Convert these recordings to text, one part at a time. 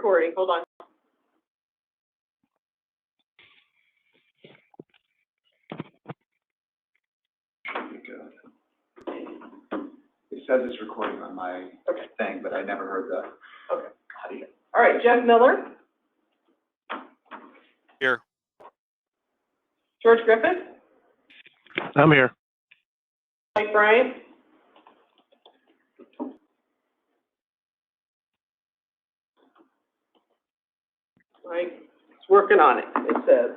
recording. Hold on. It says it's recording on my thing, but I never heard the audio. All right, Jeff Miller. Here. George Griffith. I'm here. Mike Bryant. Mike is working on it, it says.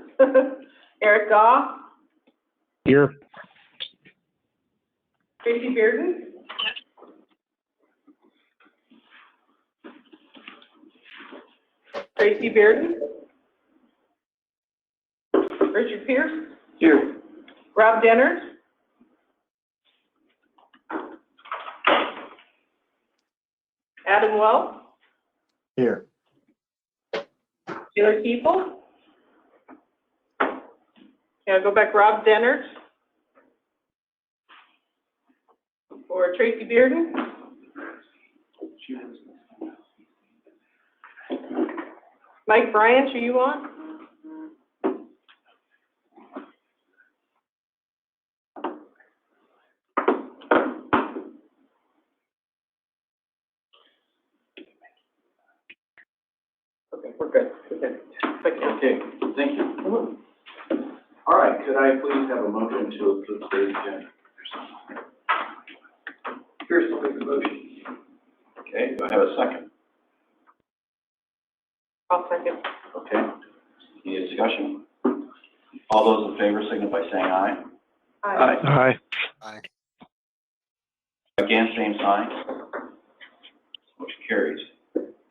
Eric Goff. Here. Tracy Bearden. Tracy Bearden. Richard Pierce. Here. Rob Denners. Adam Wells. Here. Taylor Kiefel. Yeah, go back, Rob Denners. Or Tracy Bearden. Mike Bryant, are you on? Okay, we're good. Okay, thank you. All right, could I please have a motion to approve today's agenda? Pierce will make the motion. Okay, do I have a second? I'll second. Okay. Any discussion? All those in favor signify by saying aye. Aye. Aye. Against, same sign. Motion carries.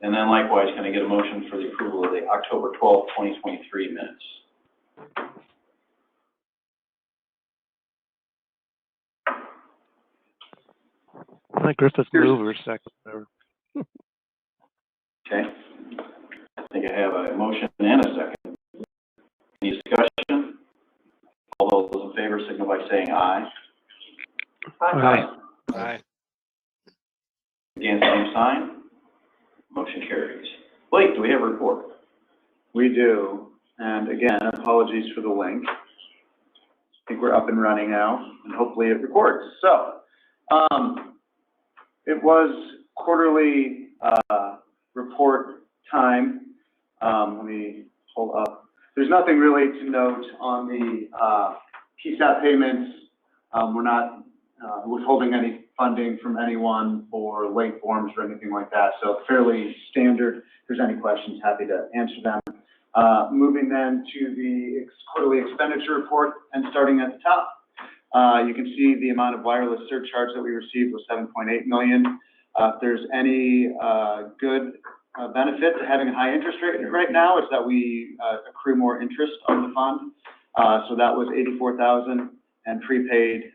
And then likewise, can I get a motion for the approval of the October 12th, 2023 minutes? Mike Griffith mover, second. Okay. I think I have a motion and a second. Any discussion? All those in favor signify by saying aye. Aye. Aye. Against, same sign. Motion carries. Blake, do we have a report? We do. And again, apologies for the link. I think we're up and running now, and hopefully it records. So, it was quarterly report time. Let me pull up. There's nothing really to note on the PSAP payments. We're not withholding any funding from anyone for late forms or anything like that. So fairly standard. If there's any questions, happy to answer them. Moving then to the quarterly expenditure report and starting at the top. You can see the amount of wireless surcharge that we received was $7.8 million. If there's any good benefit to having a high interest rate right now, is that we accrue more interest on the fund. So that was $84,000 and prepaid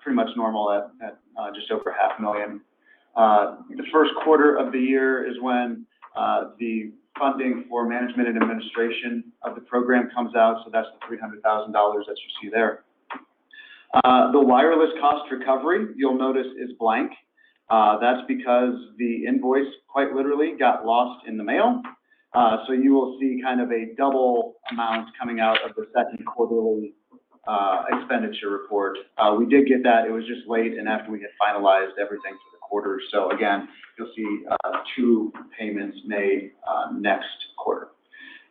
pretty much normal at just over $500,000. The first quarter of the year is when the funding for management and administration of the program comes out, so that's the $300,000 that you see there. The wireless cost recovery, you'll notice, is blank. That's because the invoice quite literally got lost in the mail. So you will see kind of a double amount coming out of the second quarterly expenditure report. We did get that. It was just late and after we had finalized everything for the quarter. So again, you'll see two payments made next quarter.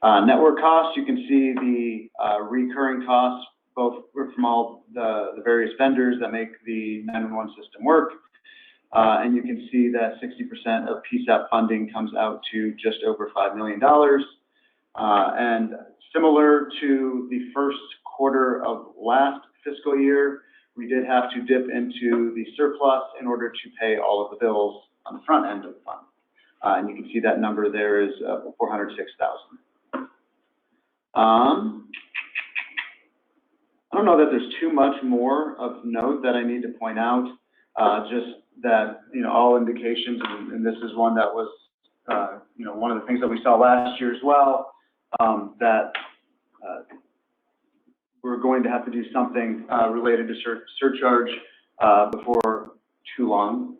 Network costs, you can see the recurring costs, both from all the various vendors that make the 911 system work. And you can see that 60% of PSAP funding comes out to just over $5 million. And similar to the first quarter of last fiscal year, we did have to dip into the surplus in order to pay all of the bills on the front end of the fund. And you can see that number there is $406,000. I don't know that there's too much more of note that I need to point out. Just that, all indications, and this is one that was, one of the things that we saw last year as well, that we're going to have to do something related to surcharge before too long.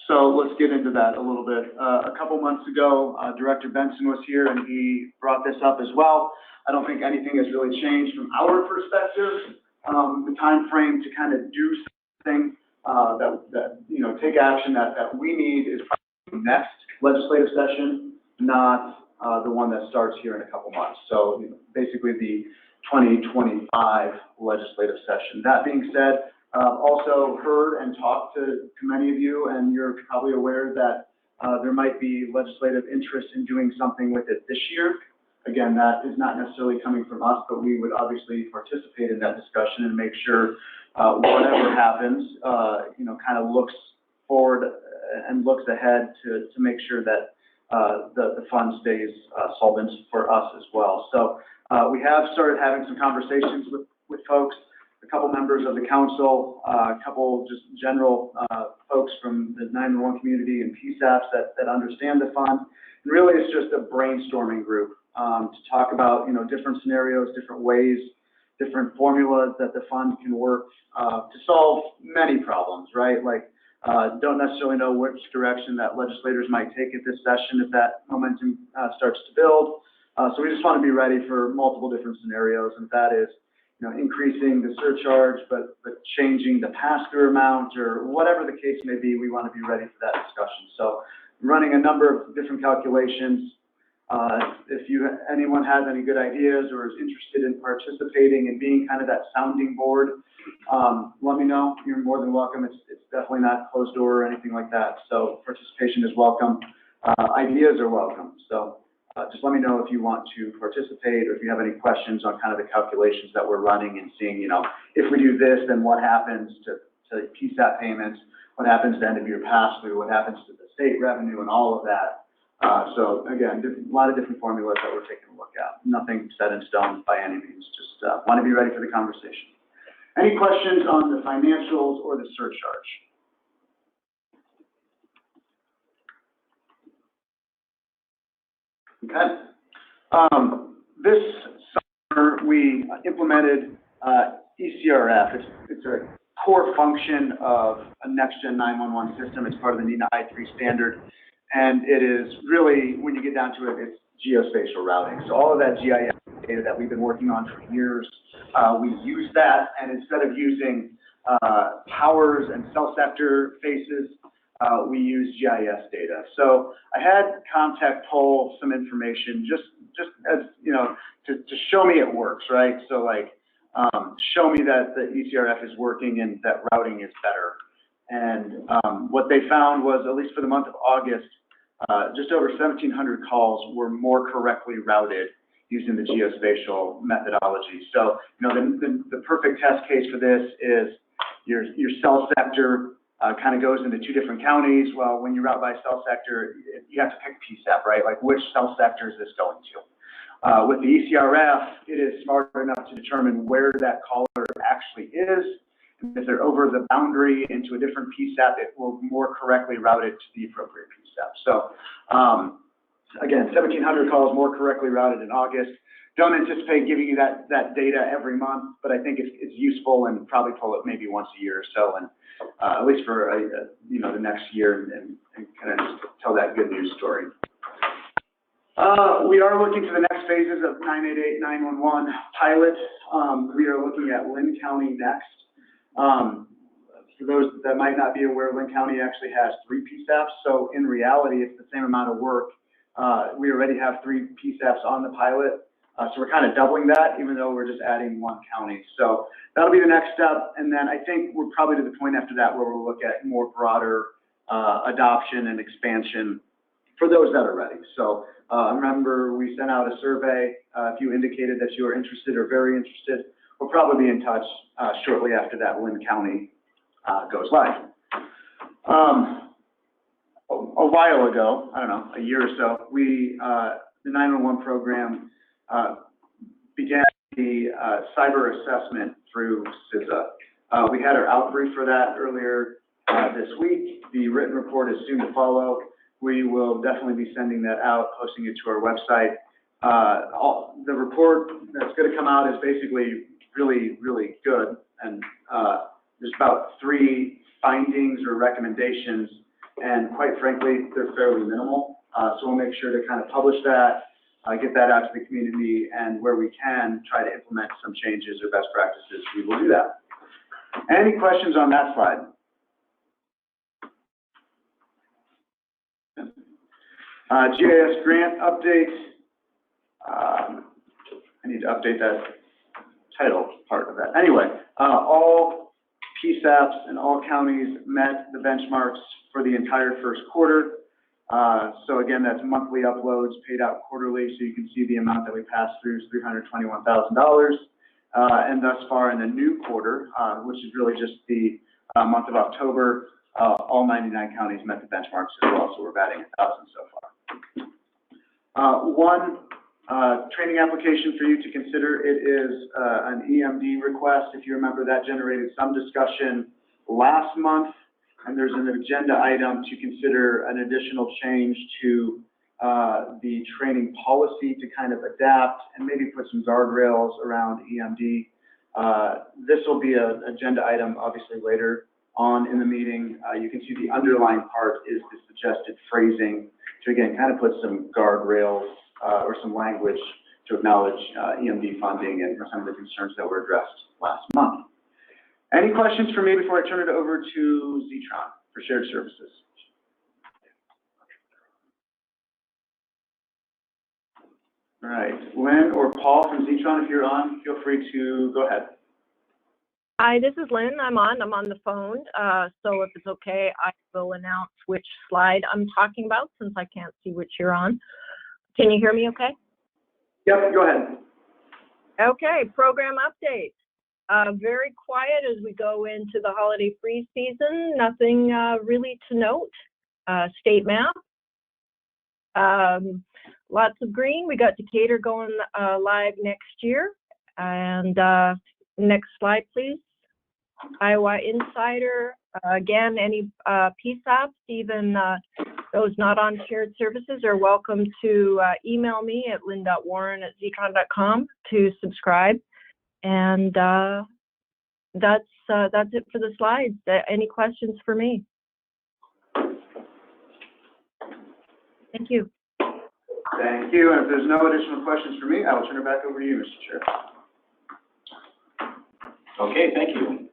So let's get into that a little bit. A couple months ago, Director Benson was here and he brought this up as well. I don't think anything has really changed from our perspective. The time frame to kind of do something take action that we need is probably next legislative session, not the one that starts here in a couple months. So basically the 2025 legislative session. That being said, also heard and talked to many of you, and you're probably aware that there might be legislative interest in doing something with it this year. Again, that is not necessarily coming from us, but we would obviously participate in that discussion and make sure whatever happens, kind of looks forward and looks ahead to make sure that the fund stays solvent for us as well. So we have started having some conversations with folks, a couple members of the council, a couple just general folks from the 911 community and PSAPs that understand the fund. And really, it's just a brainstorming group to talk about, different scenarios, different ways, different formulas that the fund can work to solve many problems, right? Like, don't necessarily know which direction that legislators might take at this session if that momentum starts to build. So we just want to be ready for multiple different scenarios, and that is, increasing the surcharge, but changing the pass-through amount, or whatever the case may be. We want to be ready for that discussion. So I'm running a number of different calculations. If anyone has any good ideas or is interested in participating and being kind of that sounding board, let me know. You're more than welcome. It's definitely not closed door or anything like that. So participation is welcome. Ideas are welcome. So just let me know if you want to participate or if you have any questions on kind of the calculations that we're running and seeing, if we do this, then what happens to PSAP payments, what happens to end of year pass-through, what happens to the state revenue and all of that. So again, a lot of different formulas that we're taking a look at. Nothing set in stone by any means, just want to be ready for the conversation. Any questions on the financials or the surcharge? Okay. This summer we implemented ECRF. It's a core function of a next-gen 911 system. It's part of the NENA I3 standard. And it is really, when you get down to it, it's geospatial routing. So all of that GIS data that we've been working on for years, we use that, and instead of using towers and cell sector faces, we use GIS data. So I had Comtech pull some information just as, to show me it works, right? So like, show me that the ECRF is working and that routing is better. And what they found was, at least for the month of August, just over 1,700 calls were more correctly routed using the geospatial methodology. So, the perfect test case for this is your cell sector kind of goes into two different counties. Well, when you route by cell sector, you have to pick PSAP, right? Like, which cell sector is this going to? With the ECRF, it is smart enough to determine where that caller actually is. If they're over the boundary into a different PSAP, it will more correctly route it to the appropriate PSAP. So, again, 1,700 calls more correctly routed in August. Don't anticipate giving you that data every month, but I think it's useful, and probably pull it maybe once a year or so, and at least for the next year, and kind of just tell that good news story. We are looking to the next phases of 988 911 pilot. We are looking at Lynn County next. For those that might not be aware, Lynn County actually has 3 PSAPs, so in reality, it's the same amount of work. We already have 3 PSAPs on the pilot, so we're kind of doubling that, even though we're just adding 1 county. So that'll be the next step, and then I think we're probably to the point after that where we'll look at more broader adoption and expansion for those that are ready. So remember, we sent out a survey. If you indicated that you are interested or very interested, we'll probably be in touch shortly after that Lynn County goes live. A while ago, I don't know, a year or so, the 911 program began the cyber assessment through CISA. We had our outbrief for that earlier this week. The written report is soon to follow. We will definitely be sending that out, posting it to our website. The report that's going to come out is basically really, really good, and there's about 3 findings or recommendations and quite frankly, they're fairly minimal. So we'll make sure to kind of publish that, get that out to the community, and where we can, try to implement some changes or best practices, we will do that. Any questions on that slide? GIS grant update. I need to update that title part of that. Anyway, all PSAPs and all counties met the benchmarks for the entire first quarter. So again, that's monthly uploads paid out quarterly, so you can see the amount that we passed through is $321,000. And thus far in the new quarter, which is really just the month of October, all 99 counties met the benchmarks as well, so we're batting 1,000 so far. One training application for you to consider, it is an EMD request. If you remember, that generated some discussion last month, and there's an agenda item to consider an additional change to the training policy to kind of adapt and maybe put some guardrails around EMD. This will be an agenda item obviously later on in the meeting. You can see the underlying part is the suggested phrasing to, again, kind of put some guardrails or some language to acknowledge EMD funding and some of the concerns that were addressed last month. Any questions for me before I turn it over to Zetron for shared services? All right, Lynn or Paul from Zetron, if you're on, feel free to go ahead. Hi, this is Lynn. I'm on the phone. So if it's okay, I will announce which slide I'm talking about since I can't see which you're on. Can you hear me okay? Yep, go ahead. Okay, program update. Very quiet as we go into the holiday freeze season. Nothing really to note. State map. Lots of green. We got Decatur going live next year. And next slide, please. Iowa Insider. Again, any PSAPs, even those not on shared services, are welcome to email me at lynn.warren@zetron.com to subscribe. And that's it for the slides. Any questions for me? Thank you. Thank you. And if there's no additional questions for me, I will turn it back over to you, Mr. Chair. Okay, thank you.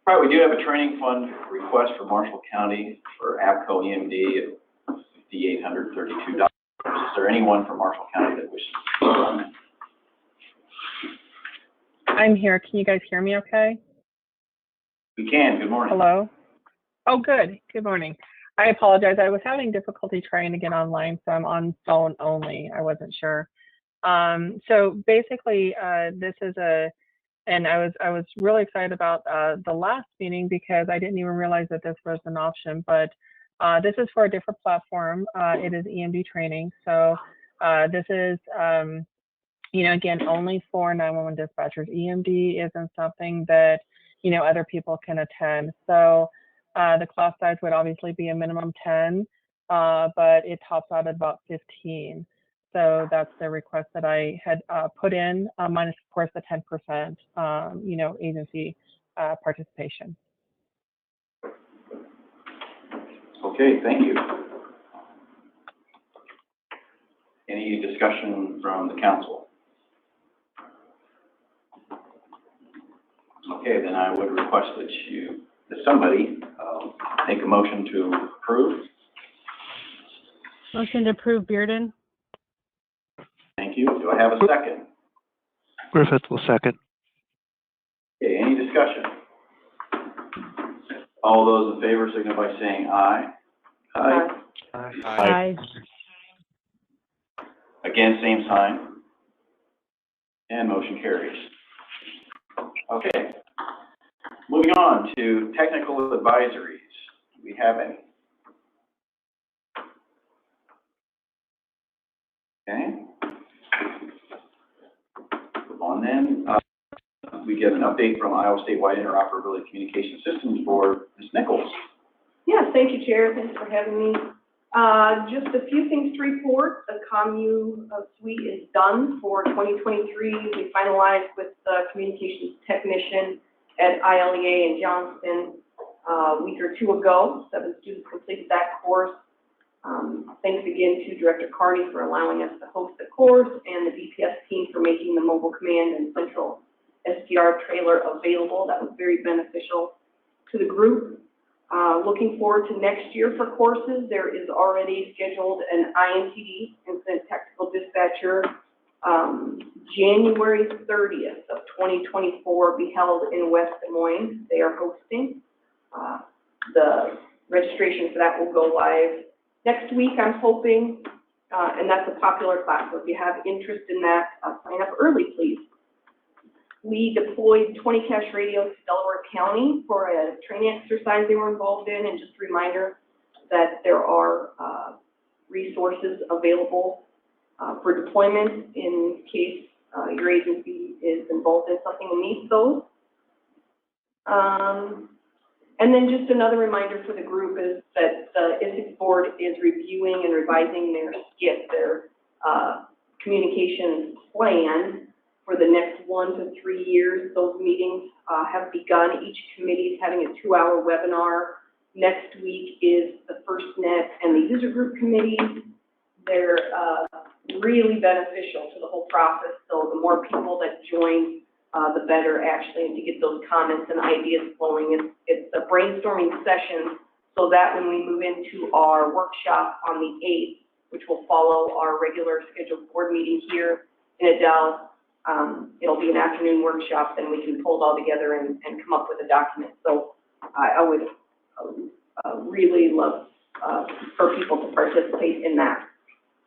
All right, we do have a training fund request for Marshall County for APCO EMD at $5,832. Is there anyone from Marshall County that wishes to speak on that? I'm here. Can you guys hear me okay? We can. Good morning. Hello? Oh, good. Good morning. I apologize. I was having difficulty trying to get online, so I'm on phone only. I wasn't sure. So basically, this is and I was really excited about the last meeting because I didn't even realize that this was an option, but this is for a different platform. It is EMD training. So this is, again, only for 911 dispatchers. EMD isn't something that, other people can attend. So the class size would obviously be a minimum 10, but it tops out at about 15. So that's the request that I had put in, minus, of course, the 10%, agency participation. Okay, thank you. Any discussion from the council? Okay, then I would request that somebody make a motion to approve. Motion to approve, Bearden. Thank you. Do I have a second? Griffith will second. Okay, any discussion? All those in favor signify by saying aye. Aye. Aye. Again, same sign. And motion carries. Okay. Moving on to technical advisories. Do we have any? Okay. On then, we get an update from Iowa Statewide Interoperability Communication Systems Board, Ms. Nichols. Yes, thank you, Chair. Thanks for having me. Just a few things to report. The ComU suite is done for 2023. We finalized with the communications technician at ILEA in Johnston. a week or two ago. 7 students completed that course. Thanks again to Director Carney for allowing us to host the course and the DPS team for making the mobile command and central STR trailer available. That was very beneficial to the group. Looking forward to next year for courses. There is already scheduled an INTD, Incident Tactical Dispatcher, January 30th of 2024, be held in West Des Moines. They are hosting. The registration for that will go live next week, I'm hoping, and that's a popular class. So if you have interest in that, sign up early, please. We deployed 20 cash radios to Delaware County for a training exercise they were involved in, and just a reminder that there are resources available for deployment in case your agency is involved in something and needs those. And then just another reminder for the group is that the ISIC board is reviewing and revising their SCIP, their communications plan for the next 1 to 3 years. Those meetings have begun. Each committee is having a 2-hour webinar. Next week is the FirstNet and the user group committees. They're really beneficial to the whole process. So the more people that join, the better actually, and to get those comments and ideas flowing. It's a brainstorming session so that when we move into our workshop on the 8th, which will follow our regular scheduled board meeting here in Adele, it'll be an afternoon workshop, then we can pull it all together and come up with a document. So I would really love for people to participate in that.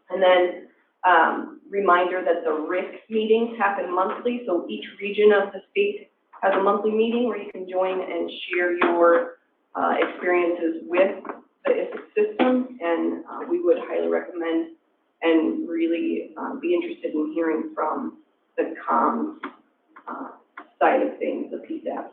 And then reminder that the RIC meetings happen monthly, so each region of the state has a monthly meeting where you can join and share your experiences with the ISIC system, and we would highly recommend and really be interested in hearing from the comms side of things, the PSAP.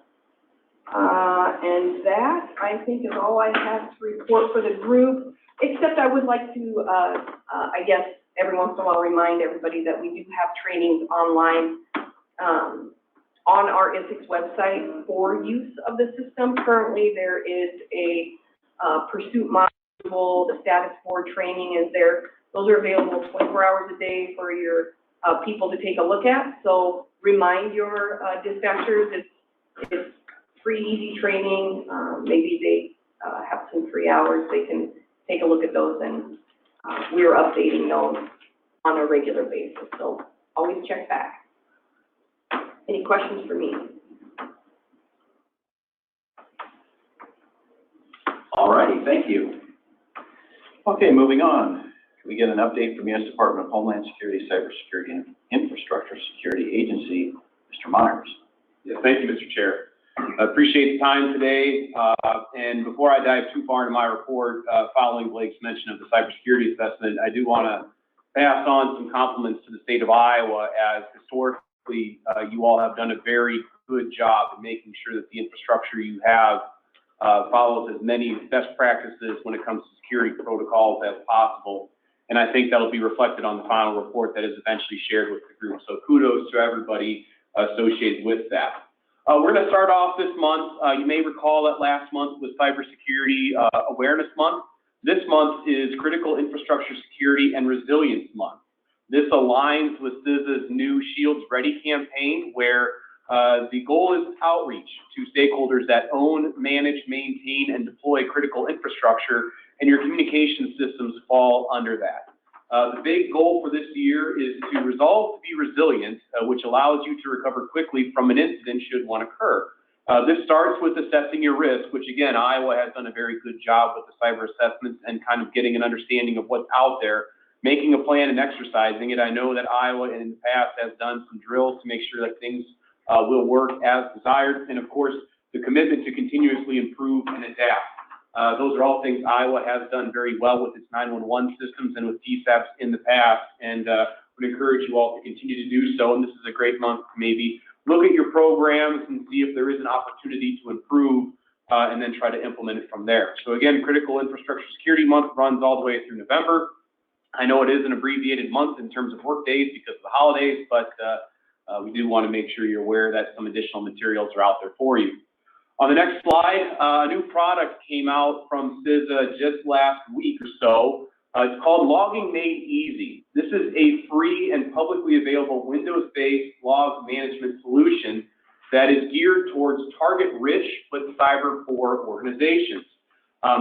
And that, I think, is all I have to report for the group, except I would like to, I guess, every once in a while remind everybody that we do have trainings online on our ISIC's website for use of the system. Currently, there is a pursuit module, the status board training is there. Those are available 24 hours a day for your people to take a look at. So remind your dispatchers it's free, easy training. Maybe they have some free hours. They can take a look at those, and we are updating those on a regular basis. So always check back. Any questions for me? All righty, thank you. Okay, moving on. Can we get an update from U.S. Department of Homeland Security, Cybersecurity and Infrastructure Security Agency, Mr. Myers? Yes, thank you, Mr. Chair. I appreciate the time today. And before I dive too far into my report, following Blake's mention of the cybersecurity assessment, I do want to pass on some compliments to the state of Iowa, as historically you all have done a very good job in making sure that the infrastructure you have follows as many best practices when it comes to security protocols as possible. And I think that'll be reflected on the final report that is eventually shared with the group. So kudos to everybody associated with that. We're going to start off this month. You may recall that last month was Cybersecurity Awareness Month. This month is Critical Infrastructure Security and Resilience Month. This aligns with CISA's new Shields Ready campaign, where the goal is outreach to stakeholders that own, manage, maintain, and deploy critical infrastructure, and your communication systems fall under that. The big goal for this year is to resolve to be resilient, which allows you to recover quickly from an incident should one occur. This starts with assessing your risk, which again, Iowa has done a very good job with the cyber assessments and kind of getting an understanding of what's out there, making a plan and exercising it. I know that Iowa in the past has done some drills to make sure that things will work as desired, and of course, the commitment to continuously improve and adapt. Those are all things Iowa has done very well with its 911 systems and with PSAPs in the past, and would encourage you all to continue to do so. And this is a great month to maybe look at your programs and see if there is an opportunity to improve, and then try to implement it from there. So again, Critical Infrastructure Security Month runs all the way through November. I know it is an abbreviated month in terms of work days because of the holidays, but we do want to make sure you're aware that some additional materials are out there for you. On the next slide, a new product came out from CISA just last week or so. It's called Logging Made Easy. This is a free and publicly available Windows-based log management solution that is geared towards target-rich but cyber-poor organizations.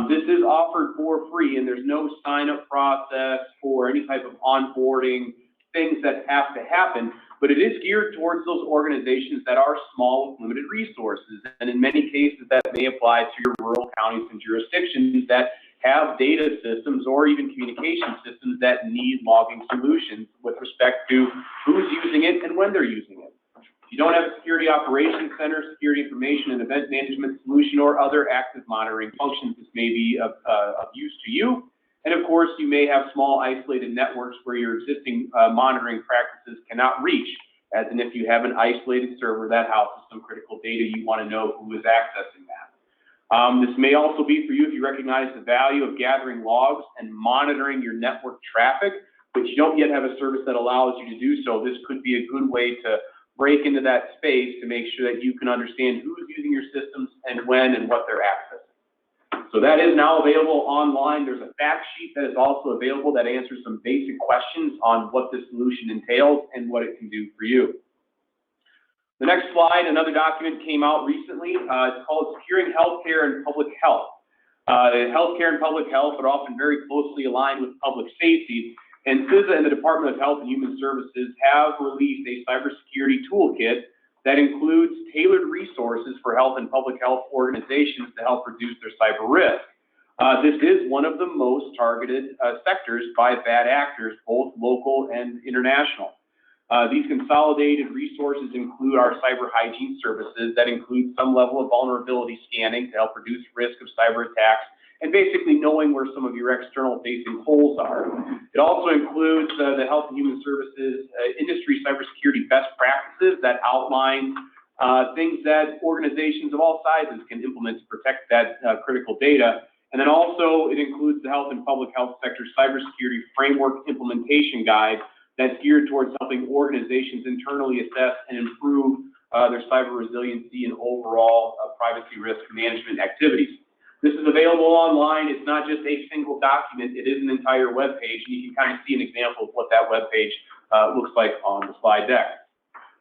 This is offered for free, and there's no sign-up process for any type of onboarding, things that have to happen, but it is geared towards those organizations that are small with limited resources. And in many cases, that may apply to your rural counties and jurisdictions that have data systems or even communication systems that need logging solutions with respect to who's using it and when they're using it. If you don't have a security operations center, security information and event management solution, or other active monitoring functions, this may be of use to you. And of course, you may have small isolated networks where your existing monitoring practices cannot reach, as in if you have an isolated server that houses some critical data, you want to know who is accessing that. This may also be for you if you recognize the value of gathering logs and monitoring your network traffic, but you don't yet have a service that allows you to do so. This could be a good way to break into that space to make sure that you can understand who's using your systems and when and what they're accessing. So that is now available online. There's a fact sheet that is also available that answers some basic questions on what this solution entails and what it can do for you. The next slide, another document came out recently. It's called Securing Healthcare and Public Health. Healthcare and public health are often very closely aligned with public safety, and CISA and the Department of Health and Human Services have released a cybersecurity toolkit that includes tailored resources for health and public health organizations to help reduce their cyber risk. This is one of the most targeted sectors by bad actors, both local and international. These consolidated resources include our cyber hygiene services that include some level of vulnerability scanning to help reduce risk of cyber attacks and basically knowing where some of your external facing holes are. It also includes the Health and Human Services industry cybersecurity best practices that outline things that organizations of all sizes can implement to protect that critical data. And then also it includes the Health and Public Health Sector Cybersecurity Framework Implementation Guide that's geared towards helping organizations internally assess and improve their cyber resiliency and overall privacy risk management activities. This is available online. It's not just a single document. It is an entire web page, and you can kind of see an example of what that web page looks like on the slide deck.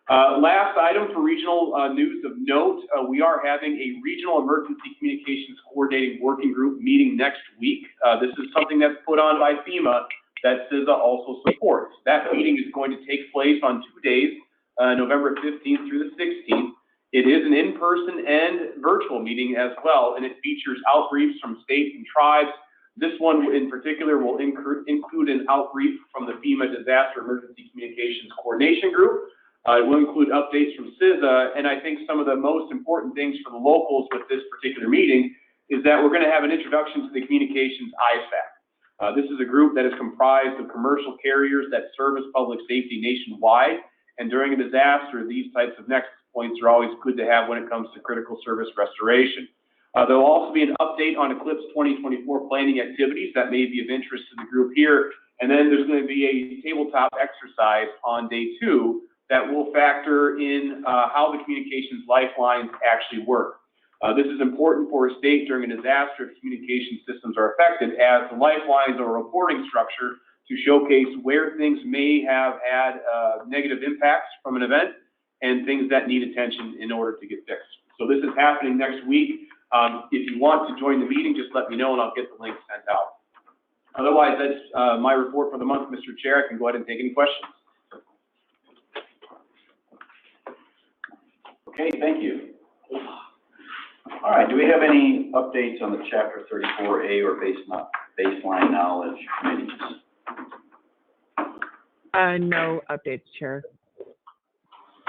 Last item for regional news of note, we are having a Regional Emergency Communications Coordinating Working Group meeting next week. This is something that's put on by FEMA that CISA also supports. That meeting is going to take place on 2 days, November 15th through the 16th. It is an in-person and virtual meeting as well, and it features outbriefs from states and tribes. This one in particular will include an outbrief from the FEMA Disaster Emergency Communications Coordination Group. It will include updates from CISA, and I think some of the most important things for the locals with this particular meeting is that we're going to have an introduction to the Communications ISAC. This is a group that is comprised of commercial carriers that service public safety nationwide, and during a disaster, these types of nexus points are always good to have when it comes to critical service restoration. There will also be an update on Eclipse 2024 planning activities that may be of interest to the group here, and then there's going to be a tabletop exercise on day 2 that will factor in how the communications lifelines actually work. This is important for a state during a disaster if communication systems are affected, as the lifelines are a reporting structure to showcase where things may have had negative impacts from an event and things that need attention in order to get fixed. So this is happening next week. If you want to join the meeting, just let me know and I'll get the link sent out. Otherwise, that's my report for the month, Mr. Chair. I can go ahead and take any questions. Okay, thank you. All right, do we have any updates on the Chapter 34A or baseline knowledge committees? No updates, Chair.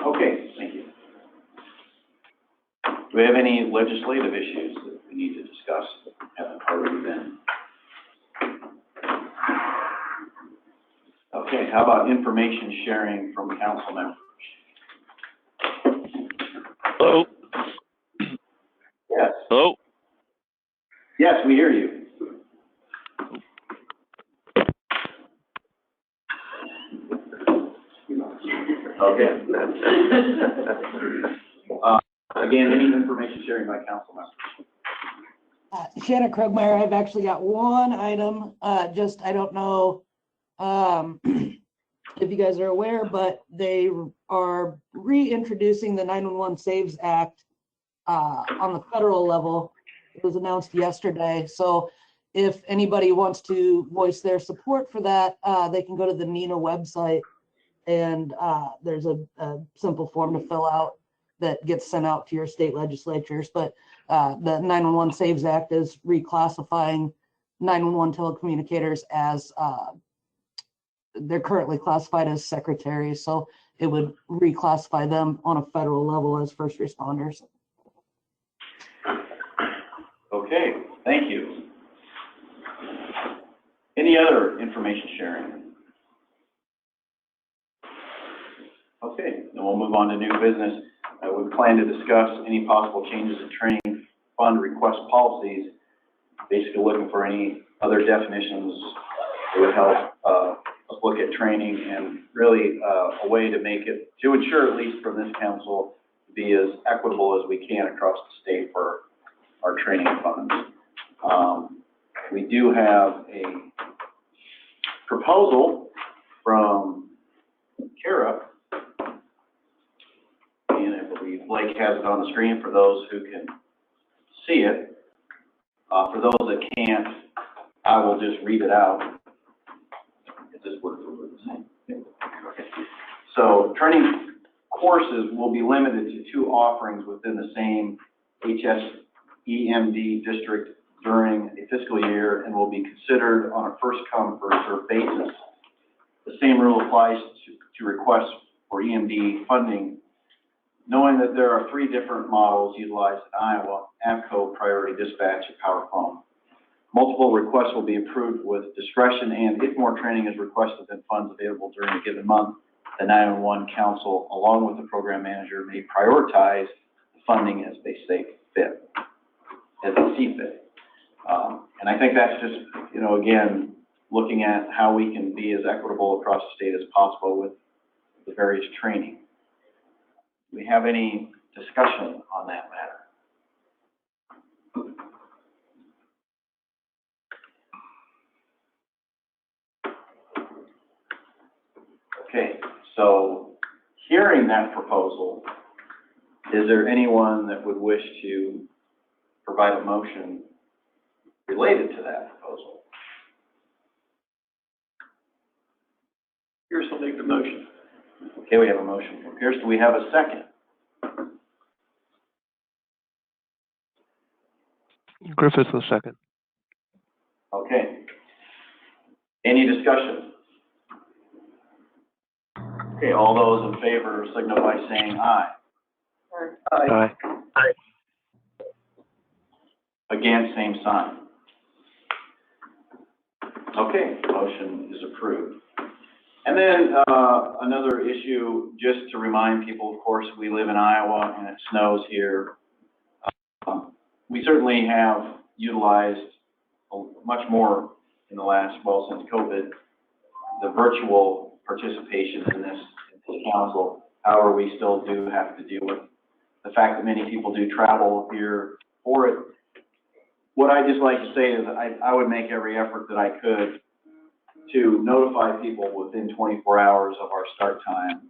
Okay, thank you. Do we have any legislative issues that we need to discuss that haven't already been? Okay, how about information sharing from council members? Hello? Yes. Hello? Yes, we hear you. Okay. Again, any information sharing by council members? Shannon Krugmeyer, I've actually got one item, I don't know, if you guys are aware, but they are reintroducing the 911 Saves Act, on the federal level. It was announced yesterday, so if anybody wants to voice their support for that, they can go to the NENA website, and, there's a simple form to fill out that gets sent out to your state legislatures, but the 911 Saves Act is reclassifying 911 telecommunicators as, they're currently classified as secretaries, so it would reclassify them on a federal level as first responders. Okay, thank you. Any other information sharing? Okay, then we'll move on to new business. We plan to discuss any possible changes in training fund request policies, basically looking for any other definitions that would help us look at training and really a way to make it, to ensure at least from this council, be as equitable as we can across the state for our training funds. We do have a proposal from Kara, and I believe Blake has it on the screen for those who can see it. For those that can't, I will just read it out. Is this word for word the same? Okay. So training courses will be limited to 2 offerings within the same HSEMD district during a fiscal year and will be considered on a first come, first served basis. The same rule applies to requests for EMD funding, knowing that there are 3 different models utilized in Iowa: APCO, Priority Dispatch, and Power Phone. Multiple requests will be approved with discretion, and if more training is requested than funds available during a given month, the 911 Council, along with the program manager, may prioritize the funding as they see fit. And I think that's just, again, looking at how we can be as equitable across the state as possible with the various training. Do we have any discussion on that matter? Okay, so hearing that proposal, is there anyone that would wish to provide a motion related to that proposal? Pierce will make the motion. Okay, we have a motion from Pierce. Do we have a second? Griffith will second. Okay. Any discussion? Okay, all those in favor signal by saying aye. Aye. Again, same sign. Okay, motion is approved. And then another issue, just to remind people, of course, we live in Iowa and it snows here. We certainly have utilized much more in the last, since COVID, the virtual participation in this council. However, we still do have to deal with the fact that many people do travel here for it. What I just like to say is I would make every effort that I could to notify people within 24 hours of our start time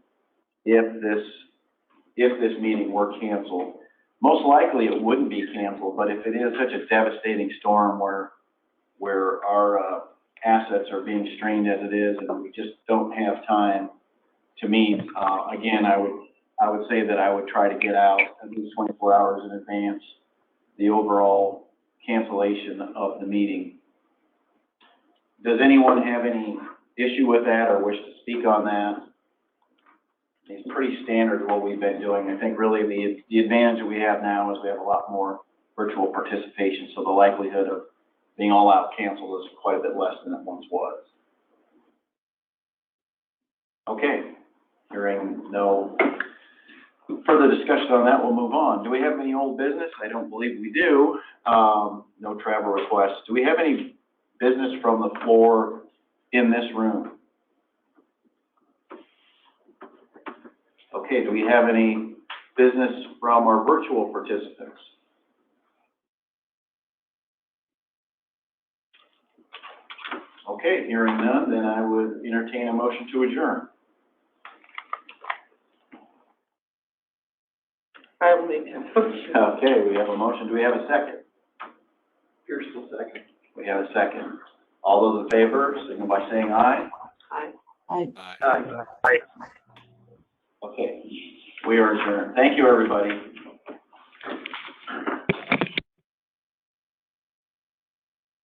if this meeting were canceled. Most likely it wouldn't be canceled, but if it is such a devastating storm where our assets are being strained as it is and we just don't have time to meet, again, I would say that I would try to get out at least 24 hours in advance the overall cancellation of the meeting. Does anyone have any issue with that or wish to speak on that? It's pretty standard what we've been doing. I think really the advantage that we have now is we have a lot more virtual participation, so the likelihood of being all out canceled is quite a bit less than it once was. Okay, hearing no further discussion on that, we'll move on. Do we have any old business? I don't believe we do. No travel requests. Do we have any business from the floor in this room? Okay, do we have any business from our virtual participants? Okay, hearing none, then I would entertain a motion to adjourn. I will make that motion. Okay, we have a motion. Do we have a second? Pierce will second. We have a second. All those in favor, signal by saying aye. I Okay, we are adjourned. Thank you, everybody.